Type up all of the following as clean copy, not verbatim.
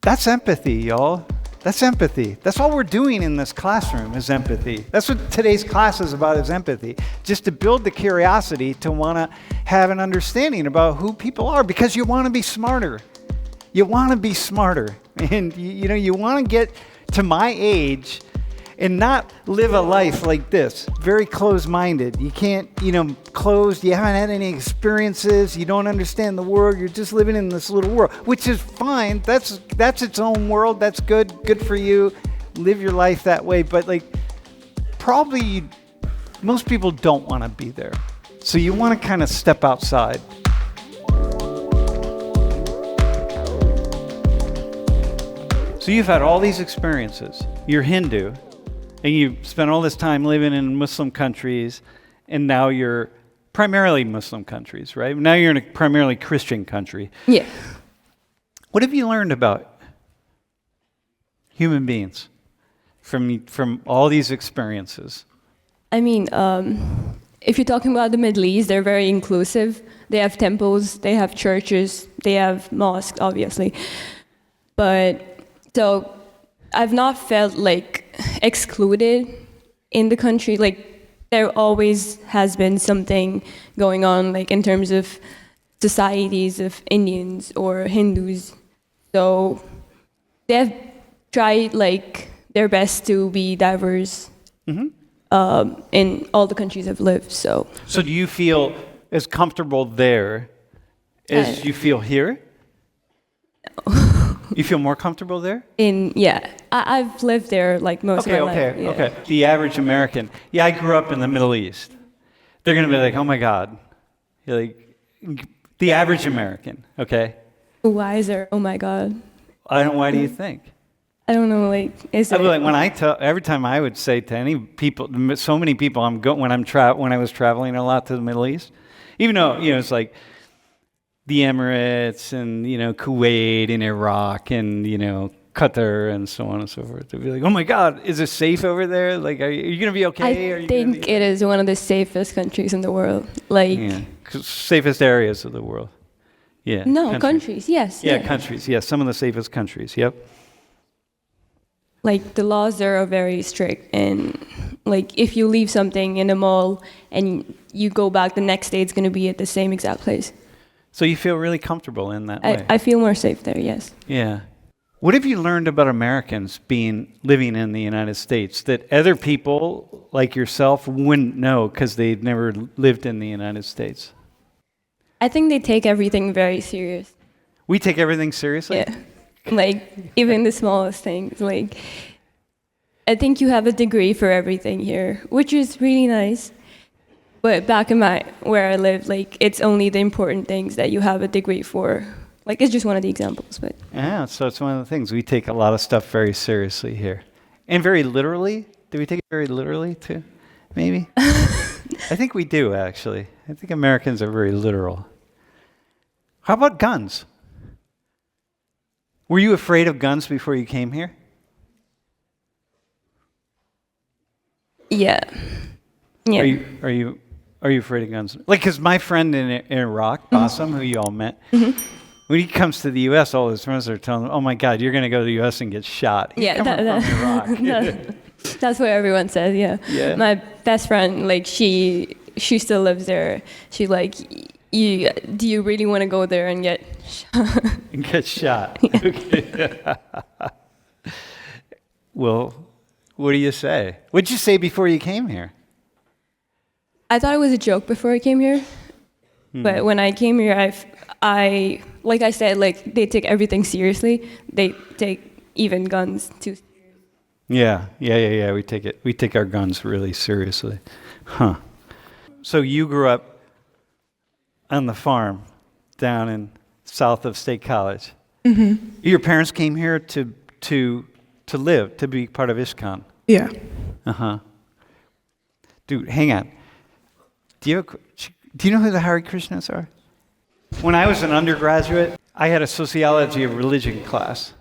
That's empathy, y'all. That's empathy. That's all we're doing in this classroom is empathy. That's what today's class is about, is empathy. Just to build the curiosity to want to have an understanding about who people are, because you want to be smarter. You want to be smarter. And you want to get to my age and not live a life like this, very closed-minded. You can't, closed, you haven't had any experiences, you don't understand the world, you're just living in this little world, which is fine. That's its own world, that's good for you. Live your life that way, but probably most people don't want to be there. So you want to kind of step outside. So you've had all these experiences. You're Hindu. And you spent all this time living in Muslim countries, and now you're primarily Muslim countries, right? Now you're in a primarily Christian country. Yeah. What have you learned about human beings from all these experiences? I mean, if you're talking about the Middle East, they're very inclusive. They have temples, they have churches, they have mosques, obviously. So I've not felt excluded in the country. There always has been something going on, in terms of societies of Indians or Hindus. So they've tried their best to be diverse in all the countries I've lived. So do you feel as comfortable there as you feel here? No. You feel more comfortable there? I've lived there most of my life. Yeah. Okay. The average American. Yeah, I grew up in the Middle East. They're going to be like, oh my God. You're the average American, okay? Why is there, oh my God? Why do you think? I don't know, is it? Every time I would say to any people, so many people, when I was traveling a lot to the Middle East, even though, it's the Emirates and, Kuwait and Iraq and, Qatar and so on and so forth. They'd be like, oh my God, is it safe over there? Are you going to be okay? I think it is one of the safest countries in the world. Safest areas of the world. Yeah. No, countries, yes. Yeah, countries, yes. Some of the safest countries, yep. The laws there are very strict. And, if you leave something in a mall and you go back the next day, it's going to be at the same exact place. So you feel really comfortable in that way? I feel more safe there, yes. Yeah. What have you learned about Americans living in the United States that other people like yourself wouldn't know because they've never lived in the United States? I think they take everything very serious. We take everything seriously? Yeah. Even the smallest things. I think you have a degree for everything here, which is really nice. But back in where I live, it's only the important things that you have a degree for. It's just one of the examples, but. Yeah, so it's one of the things. We take a lot of stuff very seriously here. And very literally. Do we take it very literally, too? Maybe? I think we do, actually. I think Americans are very literal. How about guns? Were you afraid of guns before you came here? Yeah. Yeah. Are you afraid of guns? Because my friend in Iraq, Bassam, who you all met, when he comes to the U.S., all his friends are telling him, oh my God, you're going to go to the U.S. and get shot. He's coming from Iraq. That's what everyone says, yeah. My best friend, she still lives there. She's do you really want to go there and get shot? And get shot. Yeah. Okay. Well, what do you say? What did you say before you came here? I thought it was a joke before I came here. But when I came here, I like I said, they take everything seriously. They take even guns too seriously. Yeah. We take our guns really seriously. Huh. So you grew up on the farm down in south of State College. Mm-hmm. Your parents came here to live, to be part of ISKCON. Yeah. Uh-huh. Dude, hang on. Do you know who the Hare Krishnas are? When I was an undergraduate, I had a sociology of religion class.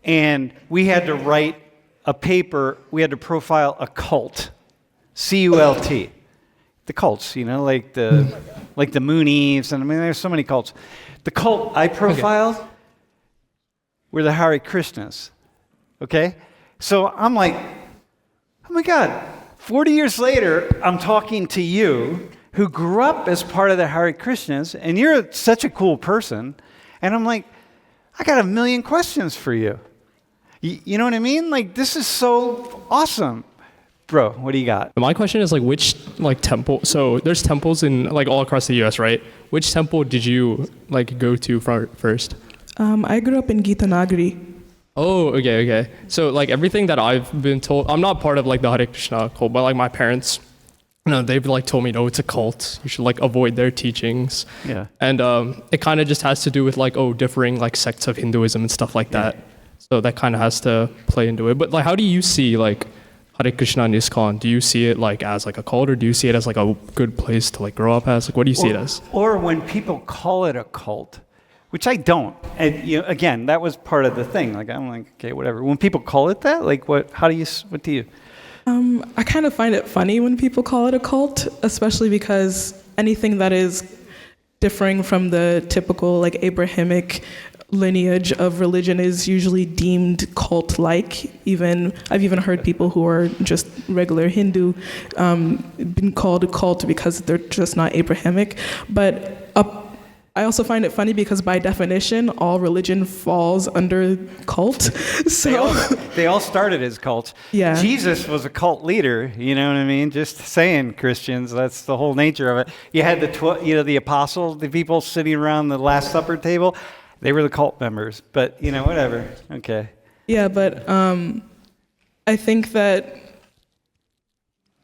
And we had to write a paper, we had to profile a cult. C-U-L-T. The cults, like the Moonies, and there's so many cults. The cult I profiled were the Hare Krishnas. Okay? So I'm like, oh my God, 40 years later, I'm talking to you who grew up as part of the Hare Krishnas, and you're such a cool person. And I'm like, I got a million questions for you. You know what I mean? Like, this is so awesome. Bro, what do you got? My question is like, which like temple? So there's temples in like all across the U.S., right? Which temple did you like go to first? I grew up in Gitanagari. Oh, okay. So like everything that I've been told, I'm not part of like the Hare Krishna cult, but like my parents, they've like told me, no, it's a cult. You should like avoid their teachings. Yeah. And it kind of just has to do with like, differing like sects of Hinduism and stuff like that. So that kind of has to play into it. But like, how do you see like Hare Krishna and ISKCON? Do you see it like as like a cult, or do you see it as like a good place to like grow up as? Like, what do you see it as? Or when people call it a cult, which I don't. And again, that was part of the thing. Like, I'm like, okay, whatever. When people call it that, like, what do you? I kind of find it funny when people call it a cult, especially because anything that is differing from the typical like Abrahamic lineage of religion is usually deemed cult-like. I've even heard people who are just regular Hindu been called a cult because they're just not Abrahamic. But I also find it funny because by definition, all religion falls under cult. So they all started as cults. Yeah. Jesus was a cult leader. You know what I mean? Just saying, Christians. That's the whole nature of it. You had the apostles, the people sitting around the Last Supper table. They were the cult members. But whatever. Okay. Yeah, but I think that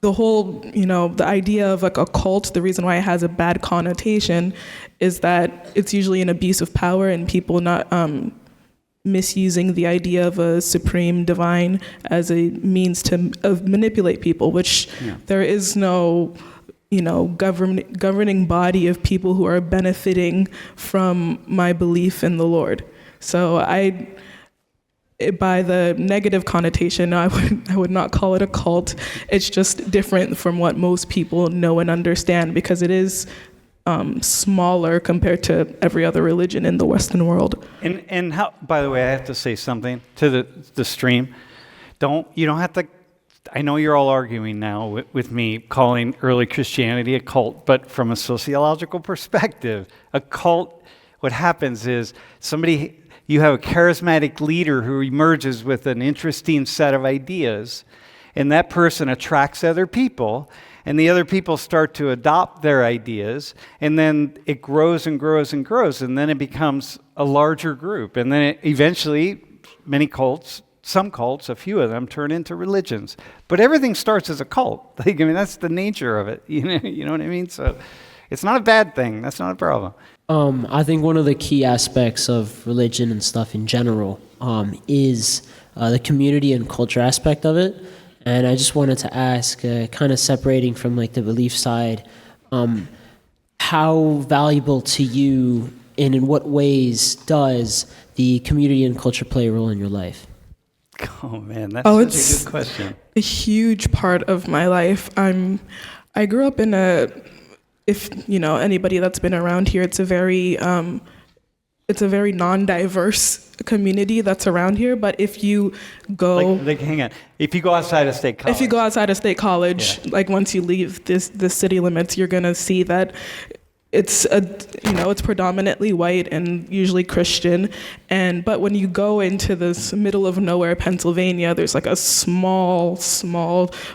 the whole, the idea of like a cult, the reason why it has a bad connotation is that it's usually an abuse of power and people not misusing the idea of a supreme divine as a means to manipulate people, which there is no, governing body of people who are benefiting from my belief in the Lord. So by the negative connotation, I would not call it a cult. It's just different from what most people know and understand because it is smaller compared to every other religion in the Western world. And how? By the way, I have to say something to the stream. You don't have to. I know you're all arguing now with me calling early Christianity a cult, but from a sociological perspective, a cult. What happens is you have a charismatic leader who emerges with an interesting set of ideas, and that person attracts other people, and the other people start to adopt their ideas, and then it grows and grows and grows, and then it becomes a larger group. And then eventually, some cults, a few of them, turn into religions. But everything starts as a cult. That's the nature of it. You know what I mean? So it's not a bad thing. That's not a problem. I think one of the key aspects of religion and stuff in general is the community and culture aspect of it. And I just wanted to ask, kind of separating from like the belief side, how valuable to you and in what ways does the community and culture play a role in your life? Oh man, that's such a good question. A huge part of my life. I grew up in if anybody that's been around here, it's a very non-diverse community that's around here. But if you go, hang on, if you go outside of state college, like once you leave the city limits, you're gonna see that it's it's predominantly white and usually Christian, but when you go into this middle of nowhere Pennsylvania, there's like a small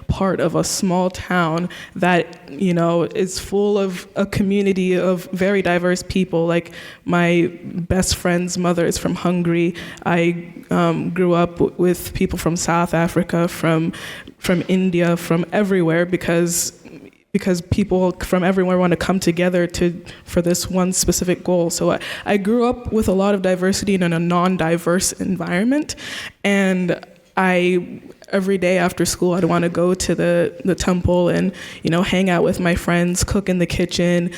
part of a small town that is full of a community of very diverse people. Like my best friend's mother is from Hungary. I grew up with people from South Africa, from India, from everywhere because people from everywhere want to come together for this one specific goal. So I grew up with a lot of diversity in a non-diverse environment, and every day after school I'd want to go to the temple and hang out with my friends, cook in the kitchen,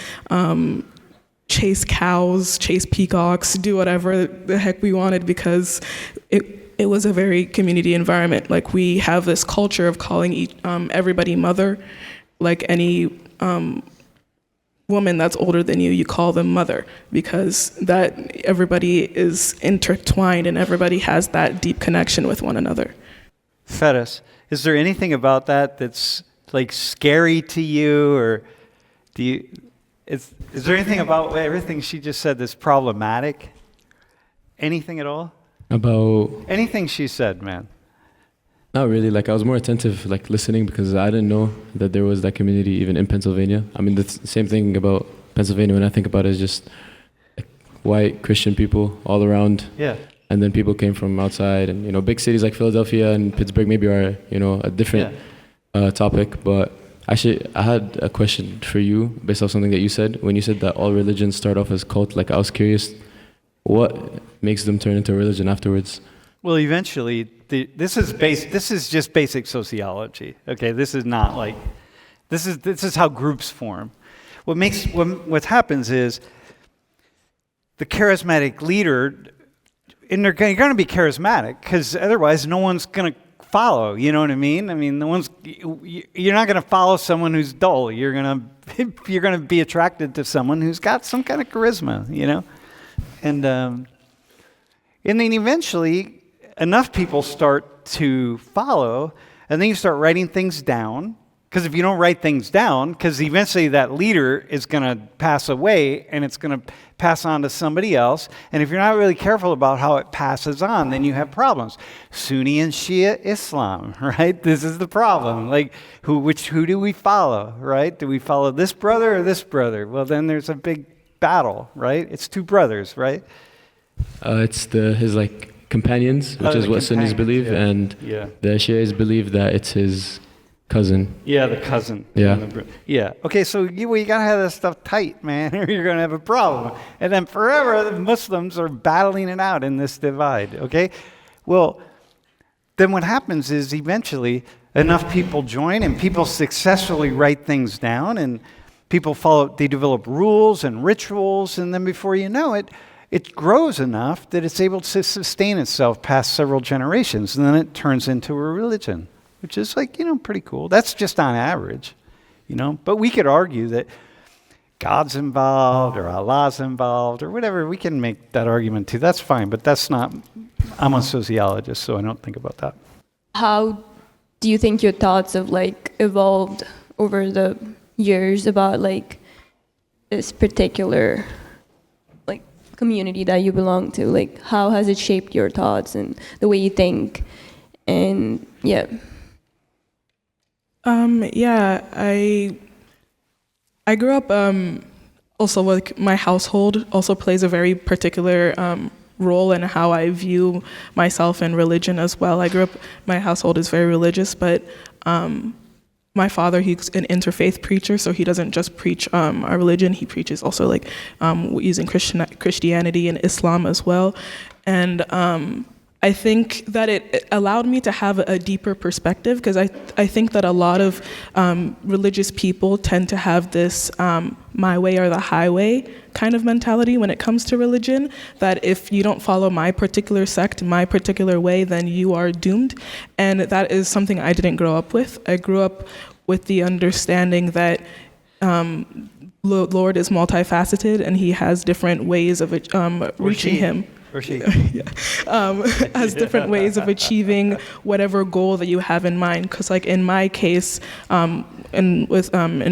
chase cows, chase peacocks, do whatever the heck we wanted because it was a very community environment. Like we have this culture of calling everybody mother. Like any woman that's older than you, you call them mother, because that everybody is intertwined and everybody has that deep connection with one another. Fettis, is there anything about that that's like scary to you, or is there anything about everything she just said that's problematic? Anything at all? About Anything she said, man. not really. Like I was more attentive, like listening, because I didn't know that there was that community even in Pennsylvania. I mean, the same thing about Pennsylvania when I think about it is just like white Christian people all around. Yeah. And then people came from outside, and big cities like Philadelphia and Pittsburgh maybe are a different topic. But actually, I had a question for you based off something that you said when you said that all religions start off as cult. Like I was curious, what makes them turn into a religion afterwards? Well, eventually, this is just basic sociology. Okay, this is not like this is how groups form. What happens is the charismatic leader. And you're going to be charismatic because otherwise no one's going to follow. You know what I mean? I mean, you're not going to follow someone who's dull. You're going to be attracted to someone who's got some kind of charisma. And then eventually enough people start to follow, and then you start writing things down. Because if you don't write things down, because eventually that leader is going to pass away and it's going to pass on to somebody else. And if you're not really careful about how it passes on, then you have problems. Sunni and Shia Islam, right? This is the problem. Like, who do we follow, right? Do we follow this brother or this brother? Well, then there's a big battle, right? It's two brothers, right? It's his companions, which is what Sunnis believe, and the Shias believe that it's his cousin. Yeah, the cousin. Yeah. Okay, so you got to have this stuff tight, man, or you're going to have a problem. And then forever, the Muslims are battling it out in this divide, okay? Well, then what happens is eventually enough people join and people successfully write things down and people they develop rules and rituals, and then before you know it, it grows enough that it's able to sustain itself past several generations, and then it turns into a religion. Which is pretty cool. That's just on average, But we could argue that God's involved or Allah's involved or whatever. We can make that argument too. That's fine, but that's not, I'm a sociologist, so I don't think about that. How do you think your thoughts have evolved over the years about this particular community that you belong to? How has it shaped your thoughts and the way you think? And I grew up also my household also plays a very particular role in how I view myself and religion as well. My household is very religious, but my father, he's an interfaith preacher, so he doesn't just preach our religion, he preaches also using Christianity and Islam as well. And I think that it allowed me to have a deeper perspective, because I think that a lot of religious people tend to have this my way or the highway kind of mentality when it comes to religion, that if you don't follow my particular sect, my particular way, then you are doomed. And that is something I didn't grow up with. I grew up with the understanding that Lord is multifaceted and he has different ways of reaching him. Or she. Has different ways of achieving whatever goal that you have in mind. Because in my case, in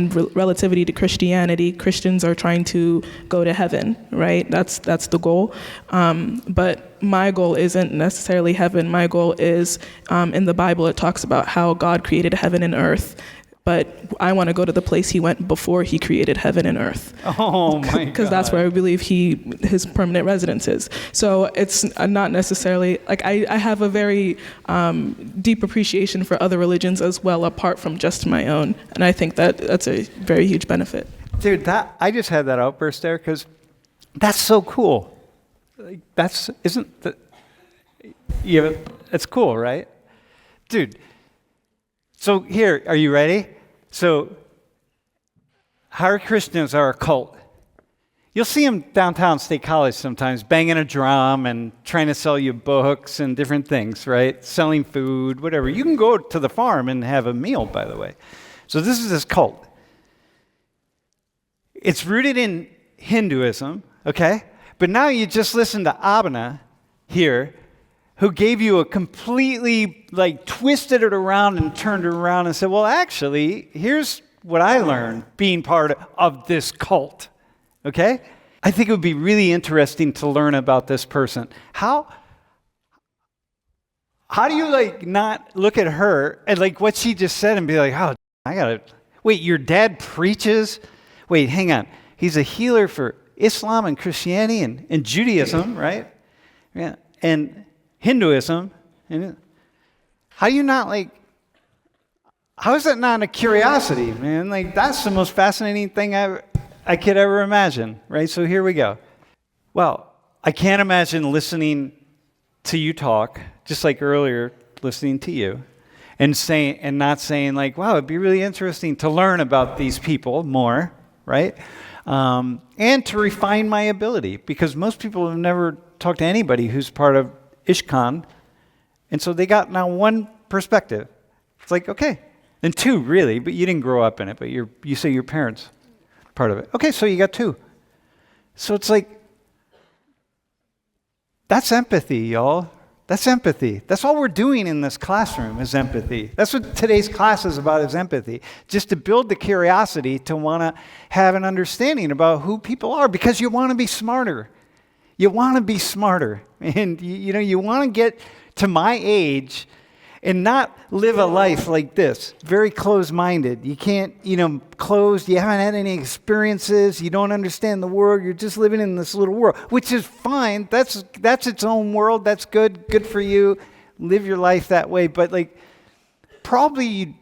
relativity to Christianity, Christians are trying to go to heaven, right? That's the goal. But my goal isn't necessarily heaven. My goal is, in the Bible, it talks about how God created heaven and earth. But I want to go to the place he went before he created heaven and earth. Oh my God. Because that's where I believe his permanent residence is. So it's not necessarily, I have a very deep appreciation for other religions as well, apart from just my own. And I think that's a very huge benefit. Dude, I just had that outburst there because that's so cool. It's cool, right? Dude. So here, are you ready? So, Hare Krishnas are a cult. You'll see them downtown State College sometimes, banging a drum and trying to sell you books and different things, right? Selling food, whatever. You can go to the farm and have a meal, by the way. So this is this cult. It's rooted in Hinduism, okay? But now you just listen to Abhina here, who gave you a completely, like, twisted it around and turned it around and said, well, actually, here's what I learned being part of this cult, okay? I think it would be really interesting to learn about this person. How do you, like, not look at her and, like, what she just said and be like, oh, I gotta, wait, your dad preaches? Wait, hang on. He's a healer for Islam and Christianity and Judaism, right? Yeah, and Hinduism. And how do you not, like, how is that not a curiosity, man? Like, that's the most fascinating thing I could ever imagine, right? So here we go. Well, I can't imagine listening to you talk, just like earlier, listening to you, and not saying, like, wow, it'd be really interesting to learn about these people more, right? And to refine my ability, because most people have never talked to anybody who's part of Ishkan, and so they got now one perspective. It's like, okay, and two, really, but you didn't grow up in it, but you say your parents part of it. Okay, so you got two. So it's like, that's empathy, y'all. That's empathy. That's all we're doing in this classroom is empathy. That's what today's class is about, is empathy. Just to build the curiosity to want to have an understanding about who people are, because you want to be smarter. You want to be smarter. And you want to get to my age and not live a life like this, very closed-minded. You can't, closed. You haven't had any experiences. You don't understand the world. You're just living in this little world, which is fine. That's its own world. That's good. Good for you. Live your life that way. But, like, probably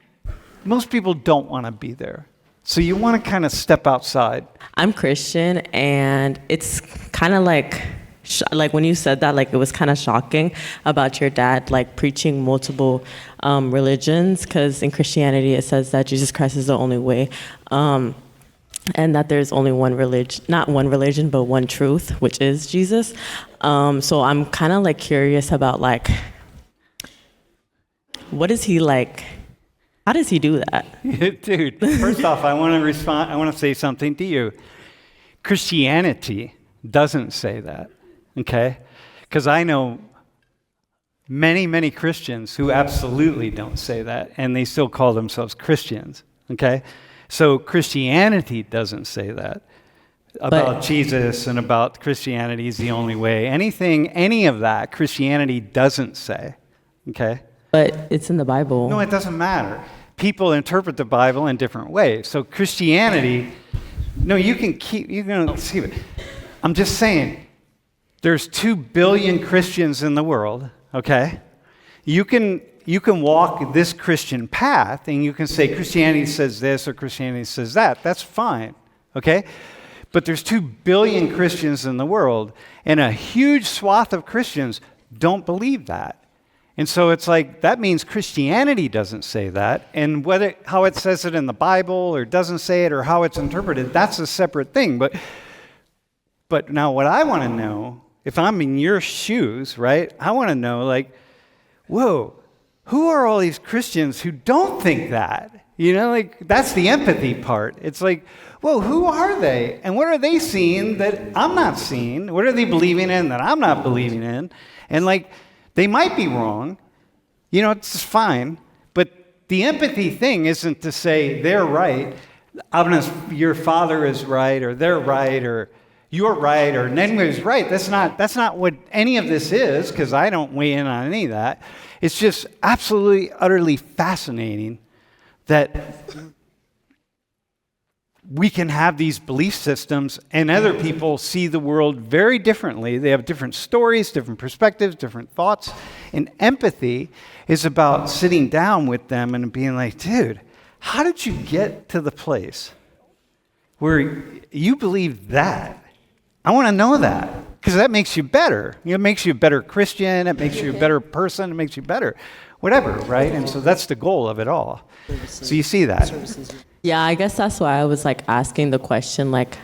most people don't want to be there. So you want to kind of step outside. I'm Christian, and it's kind of like when you said that, like, it was kind of shocking about your dad, like, preaching multiple religions, because in Christianity it says that Jesus Christ is the only way, and that there's only one religion, not one religion, but one truth, which is Jesus. So I'm kind of, like, curious about, like, what is he like? How does he do that? Dude, first off, I want to say something to you. Christianity doesn't say that. Okay? Because I know many, many Christians who absolutely don't say that, and they still call themselves Christians. Okay? So Christianity doesn't say that about Jesus and about Christianity is the only way. Any of that, Christianity doesn't say. Okay? But it's in the Bible. No, it doesn't matter. People interpret the Bible in different ways. So Christianity, no, you can keep it. I'm just saying, there's 2 billion Christians in the world, okay? You can walk this Christian path and you can say Christianity says this or Christianity says that. That's fine, okay? But there's 2 billion Christians in the world, and a huge swath of Christians don't believe that. And so it's like, that means Christianity doesn't say that, and how it says it in the Bible or doesn't say it or how it's interpreted, that's a separate thing. But now what I want to know, if I'm in your shoes, right, I want to know, like, whoa, who are all these Christians who don't think that? Like, that's the empathy part. It's like, whoa, who are they? And what are they seeing that I'm not seeing? What are they believing in that I'm not believing in? And, like, they might be wrong. It's fine. But the empathy thing isn't to say they're right, your father is right, or they're right, or you're right, or Nengu's right. That's not what any of this is, because I don't weigh in on any of that. It's just absolutely, utterly fascinating that we can have these belief systems and other people see the world very differently. They have different stories, different perspectives, different thoughts. And empathy is about sitting down with them and being like, dude, how did you get to the place where you believe that? I want to know that, because that makes you better. It makes you a better Christian. It makes you a better person. It makes you better, whatever, right? And so that's the goal of it all. So you see that. Yeah, I guess that's why I was, like, asking the question, like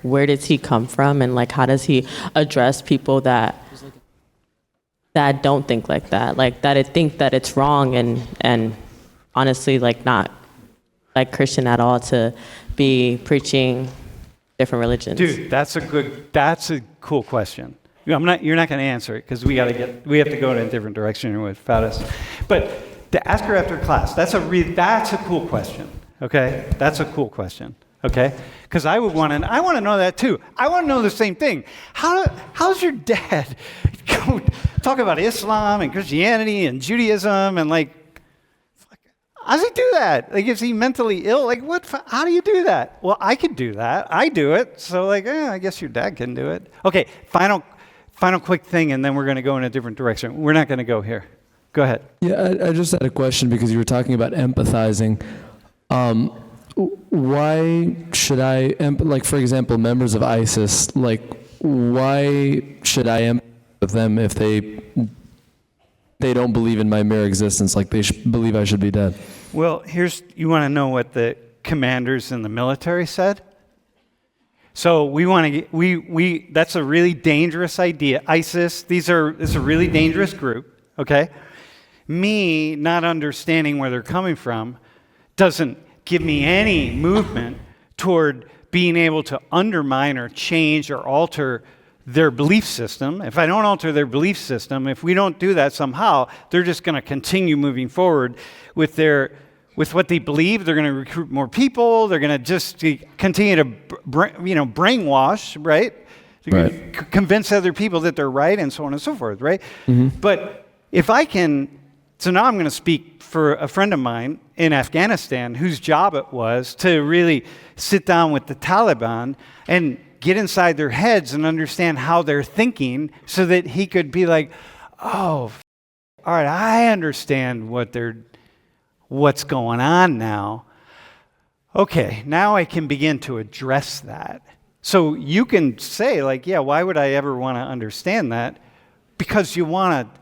where does he come from, and, like, how does he address people that don't think like that, like, that think that it's wrong and honestly, like, not like Christian at all to be preaching different religions? Dude, that's a cool question. You're not going to answer it because we have to go in a different direction with Faris. But to ask her after class, that's a cool question. Okay, that's a cool question. Okay, because I want to know that too. I want to know the same thing. How's your dad talk about Islam and Christianity and Judaism and like? How does he do that? Like, is he mentally ill? Like, what? How do you do that? Well, I could do that. I do it. So, like, I guess your dad can do it. Okay, final quick thing, and then we're going to go in a different direction. We're not going to go here. Go ahead. Yeah, I just had a question because you were talking about empathizing. Why should I, like, for example, members of ISIS, like, why should I empathize with them if they don't believe in my mere existence, like they believe I should be dead? Well, you want to know what the commanders in the military said? So that's a really dangerous idea. ISIS, it's a really dangerous group, okay? Me not understanding where they're coming from doesn't give me any movement toward being able to undermine or change or alter their belief system. If I don't alter their belief system, if we don't do that somehow, they're just going to continue moving forward with what they believe. They're going to recruit more people. They're going to just continue to brainwash, right? Right. Convince other people that they're right and so on and so forth, right? Mm-hmm. But if I can, so now I'm going to speak for a friend of mine in Afghanistan whose job it was to really sit down with the Taliban and get inside their heads and understand how they're thinking so that he could be like, oh, all right, I understand what's going on now. Okay, now I can begin to address that. So you can say, like, yeah, why would I ever want to understand that? Because you want to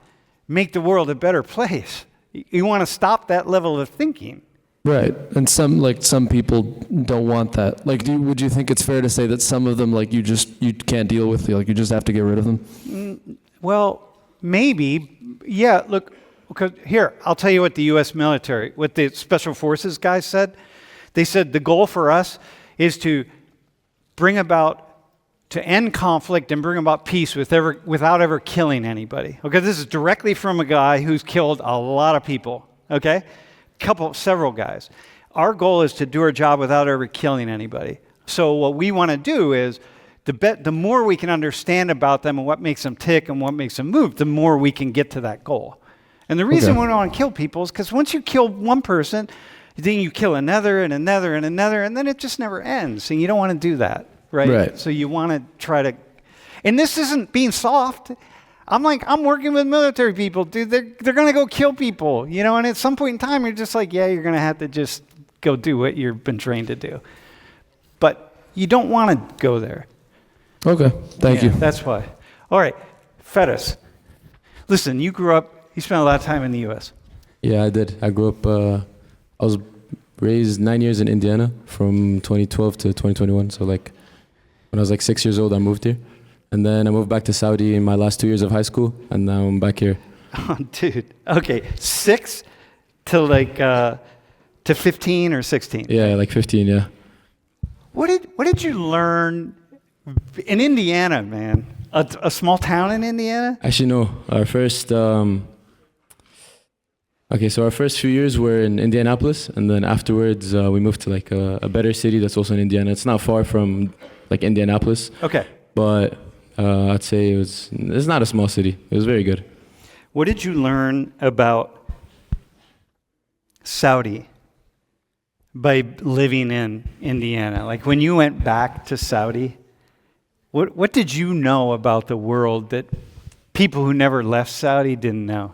make the world a better place. You want to stop that level of thinking. Right, and some people don't want that. Like, would you think it's fair to say that some of them, like, you can't deal with, like, you just have to get rid of them? Well, maybe. Yeah, look, here, I'll tell you what the U.S. military, what the Special Forces guys said. They said the goal for us is to end conflict and bring about peace without ever killing anybody. Okay, this is directly from a guy who's killed a lot of people, okay? Several guys. Our goal is to do our job without ever killing anybody. So what we want to do is, the more we can understand about them and what makes them tick and what makes them move, the more we can get to that goal. And the reason we don't want to kill people is because once you kill one person, then you kill another and another and another, and then it just never ends. And you don't want to do that, right? So you want to try to, and this isn't being soft. I'm working with military people, dude. They're going to go kill people, and at some point in time, you're just like, yeah, you're going to have to just go do what you've been trained to do. But you don't want to go there. Okay, thank you. That's why. All right, Fetis. Listen, you spent a lot of time in the U.S. Yeah, I did. I grew up, I was raised 9 years in Indiana from 2012 to 2021. So when I was 6 years old, I moved here. And then I moved back to Saudi in my last 2 years of high school, and now I'm back here. Oh, dude. Okay, 6 to 15 or 16? Yeah, 15, yeah. What did you learn in Indiana, man? A small town in Indiana? Actually, no. Our first few years were in Indianapolis, and then afterwards we moved to a better city that's also in Indiana. It's not far from Indianapolis. Okay. But I'd say it's not a small city. It was very good. What did you learn about Saudi by living in Indiana? Like when you went back to Saudi, what did you know about the world that people who never left Saudi didn't know?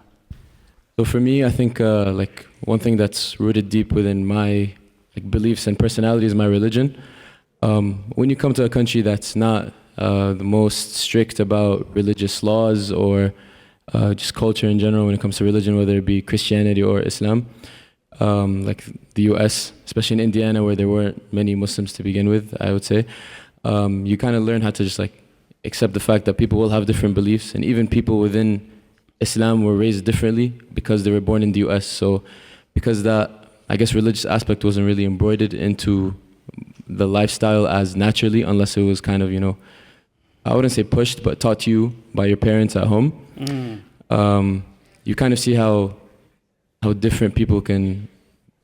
So for me, I think one thing that's rooted deep within my beliefs and personality is my religion. When you come to a country that's not the most strict about religious laws or just culture in general when it comes to religion, whether it be Christianity or Islam, like the US, especially in Indiana where there weren't many Muslims to begin with, I would say, you kind of learn how to just accept the fact that people will have different beliefs, and even people within Islam were raised differently because they were born in the US. So because that, I guess, religious aspect wasn't really embroidered into the lifestyle as naturally, unless it was kind of, I wouldn't say pushed, but taught to you by your parents at home. You kind of see how different people can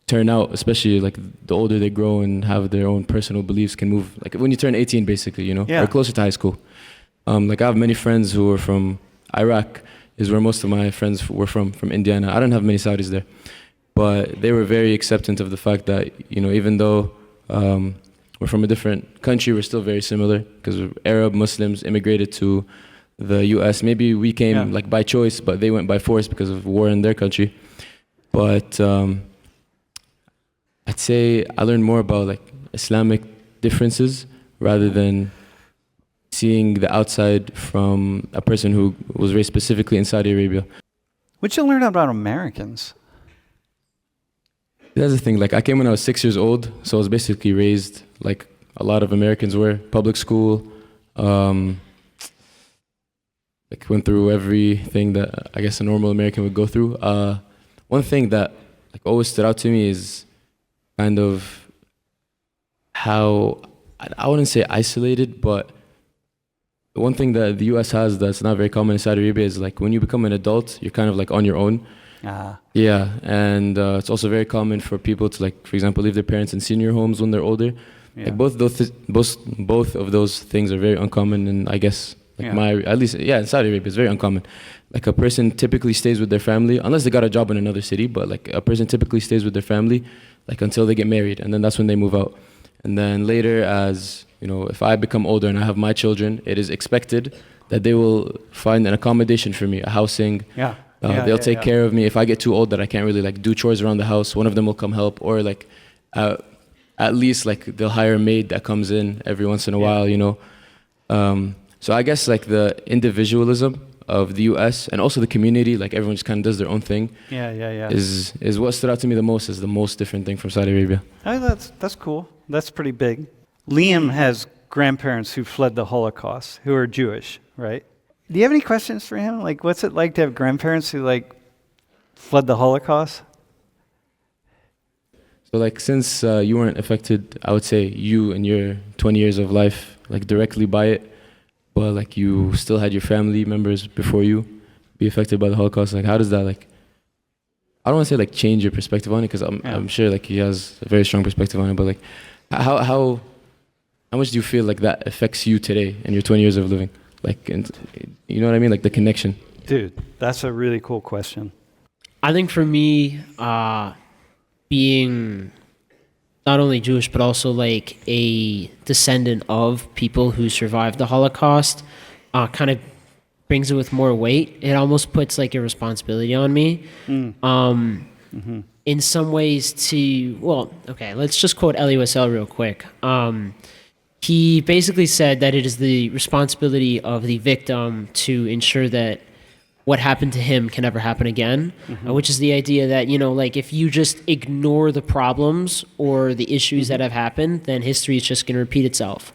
turn out, especially like the older they grow and have their own personal beliefs can move. Like when you turn 18, basically, or closer to high school. Like I have many friends who are from Iraq, is where most of my friends were from Indiana. I don't have many Saudis there, but they were very acceptant of the fact that, even though we're from a different country, we're still very similar because Arab Muslims immigrated to the US. Maybe we came like by choice, but they went by force because of war in their country. But I'd say I learned more about like Islamic differences rather than seeing the outside from a person who was raised specifically in Saudi Arabia. What'd you learn about Americans? That's the thing, like I came when I was 6 years old, so I was basically raised like a lot of Americans were, public school, like went through everything that I guess a normal American would go through. One thing that like always stood out to me is kind of how, I wouldn't say isolated, but one thing that the US has that's not very common in Saudi Arabia is like when you become an adult, you're kind of like on your own. Yeah, and it's also very common for people to like, for example, leave their parents in senior homes when they're older. Like both of those things are very uncommon, and I guess like in Saudi Arabia it's very uncommon. Like a person typically stays with their family unless they got a job in another city, but like a person typically stays with their family like until they get married, and then that's when they move out. And then later, as if I become older and I have my children, it is expected that they will find an accommodation for me, a housing. They'll take care of me. If I get too old that I can't really like do chores around the house, one of them will come help, or like at least like they'll hire a maid that comes in every once in a while, So I guess like the individualism of the US and also the community, like everyone just kind of does their own thing. Is what stood out to me the most as the most different thing from Saudi Arabia. That's cool. That's pretty big. Liam has grandparents who fled the Holocaust, who are Jewish, right? Do you have any questions for him? Like, what's it like to have grandparents who like fled the Holocaust? So like since you weren't affected, I would say you in your 20 years of life like directly by it, but like you still had your family members before you be affected by the Holocaust. Like how does that like, I don't want to say like change your perspective on it because I'm sure like he has a very strong perspective on it, but like how much do you feel like that affects you today in your 20 years of living? Like, you know what I mean? Like the connection. Dude, that's a really cool question. I think for me, being not only Jewish, but also like a descendant of people who survived the Holocaust, kind of brings it with more weight. It almost puts like a responsibility on me. In some ways let's just quote Elie Wiesel real quick. He basically said that it is the responsibility of the victim to ensure that what happened to him can never happen again, which is the idea that, like if you just ignore the problems or the issues that have happened, then history is just going to repeat itself.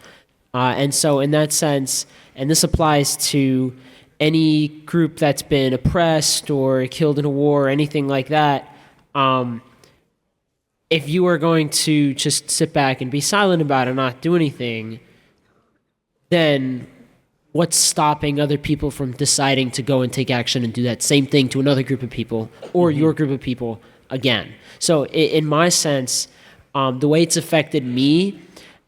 And so in that sense, and this applies to any group that's been oppressed or killed in a war or anything like that, if you are going to just sit back and be silent about it and not do anything, then what's stopping other people from deciding to go and take action and do that same thing to another group of people or your group of people again? So in my sense, the way it's affected me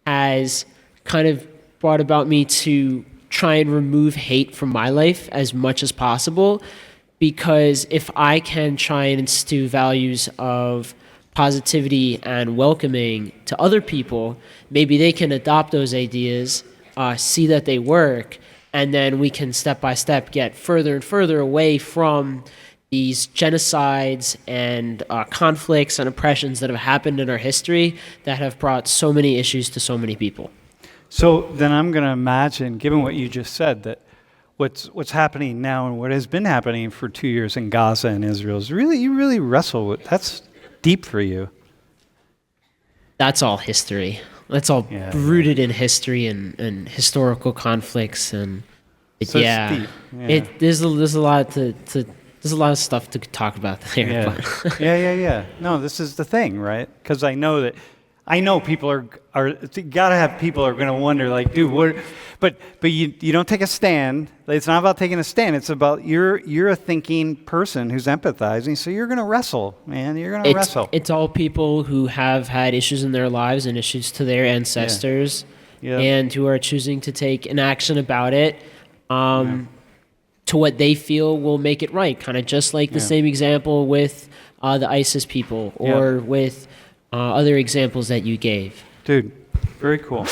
has kind of brought about me to try and remove hate from my life as much as possible, because if I can try and instill values of positivity and welcoming to other people, maybe they can adopt those ideas, see that they work, and then we can step by step get further and further away from these genocides and conflicts and oppressions that have happened in our history that have brought so many issues to so many people. So then I'm going to imagine, given what you just said, that what's happening now and what has been happening for 2 years in Gaza and Israel is you really wrestle with. That's deep for you. That's all history. That's all rooted in history and historical conflicts and It's deep. There's a lot there's a lot of stuff to talk about there. Yeah. No, this is the thing, right? Because I know that I know people are you gotta have people are gonna wonder, like, dude, what? But you don't take a stand. It's not about taking a stand. It's about you're a thinking person who's empathizing. So you're gonna wrestle, man. You're gonna wrestle. It's all people who have had issues in their lives and issues to their ancestors, Yeah. and who are choosing to take an action about it. To what they feel will make it right, kind of just like the same example with the ISIS people or with other examples that you gave. Dude, very cool.